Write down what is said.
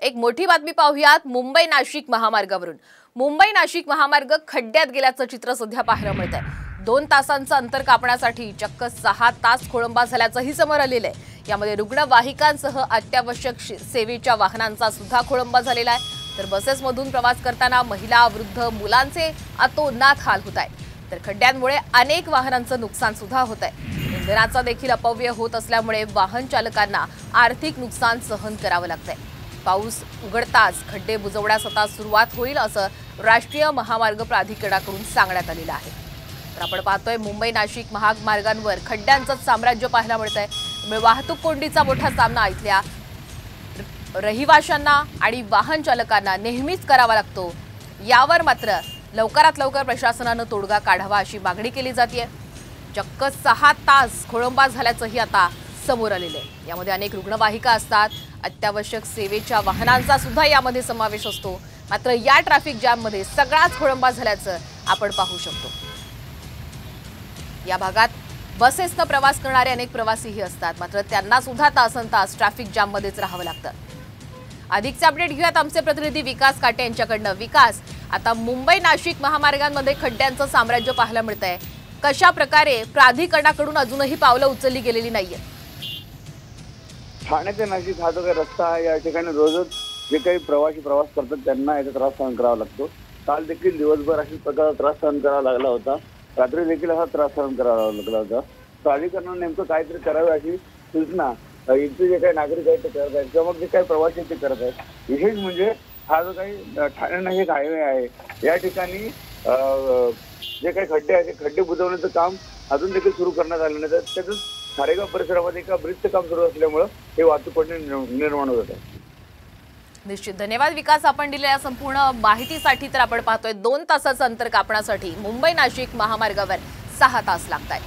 एक मोठी बातमी पाहूयात मुंबई नाशिक महामार्गावरून। मुंबई नाशिक महामार्ग खड्ड्यात गेल्याचं चित्र सध्या पाहायला मिळतंय। 2 तासांचं अंतर कापण्यासाठी चक्क 6 तास खोळंबा झाल्याचंही समोर आलेलं आहे। यामध्ये रुग्णवाहिकांसह अत्यावश्यक सेवेच्या वाहनांचा सुद्धा खोळंबा झालेला आहे। तर बसेसमधून प्रवास करताना महिला, वृद्ध, मुलांचे अतोनात हाल होत आहेत। तर खड्ड्यांमुळे अनेक वाहनांचं नुकसान सुद्धा होत आहे। इंधनाचा देखील अपव्यय होत असल्यामुळे वाहन चालकांना आर्थिक नुकसान सहन करावं लागतंय। पाऊस उघडताच खड्डे बुजवण्यास आता सुरुवात होईल असं राष्ट्रीय महामार्ग प्राधिकरणाकडून सांगण्यात आलेलं आहे। तर आपण पाहतोय मुंबई नाशिक महामार्गांवर खड्ड्यांचं साम्राज्य पाहायला मिळतंय। त्यामुळे वाहतूक कोंडीचा मोठा सामना इथल्या रहिवाशांना आणि वाहन चालकांना नेहमीच करावा लागतो। यावर मात्र लवकरात लवकर प्रशासनानं तोडगा काढावा अशी मागणी केली जाते। चक्क 6 तास खोळंबा झाल्याचंही आता समोर आलेलं आहे। यामध्ये अनेक रुग्णवाहिका असतात, अत्यावश्यक सेवेच्या वाहनांचा सुद्धा यामध्ये समावेश असतो। मात्र या ट्रॅफिक जॅम मध्ये सगळाच खोळंबा झाल्याचं आपण पाहू शकतो। या भागात बसेसनं प्रवास करणारे अनेक प्रवासीही असतात, मात्र त्यांना सुद्धा तासनतास ट्रॅफिक जॅम मध्येच राहावं लागतं। अधिकचे अपडेट घेऊयात आमचे प्रतिनिधी विकास काटे यांच्याकडनं। विकास, आता मुंबई नाशिक महामार्गांमध्ये खड्ड्यांचं साम्राज्य पाहायला मिळतंय। कशा प्रकारे प्राधिकरणाकडून अजूनही पावलं उचलली गेलेली नाहीये? ठाणे ते नाशिक हा जो काही रस्ता आहे, या ठिकाणी रोजच जे काही प्रवासी प्रवास करतात त्यांना याचा त्रास सहन करावा लागतो। काल देखील दिवसभर अशाच प्रकारचा त्रास सहन करावा लागला होता, रात्री देखील असा त्रास सहन करावा लागला होता। प्राधिकरणाने नेमकं काहीतरी करावे अशी सूचना इथले जे काही नागरिक आहेत ते करत आहेत किंवा मग जे काही प्रवासी ते करत आहेत। विशेष म्हणजे हा जो काही ठाणे नाशिक हायवे आहे, या ठिकाणी जे काही खड्डे आहेत ते खड्डे बुजवण्याचं काम अजून देखील सुरू करण्यात आलं नाही। त्यातच खारेगाव परिसरामध्ये एका ब्रिजचं काम सुरू असल्यामुळे हे वाहतूक कोंडी निर्माण होत आहे। निश्चित धन्यवाद विकास, आपण दिलेल्या संपूर्ण माहितीसाठी। तर आपण पाहतोय 2 तासाचं अंतर कापण्यासाठी मुंबई नाशिक महामार्गावर 6 तास लागतात।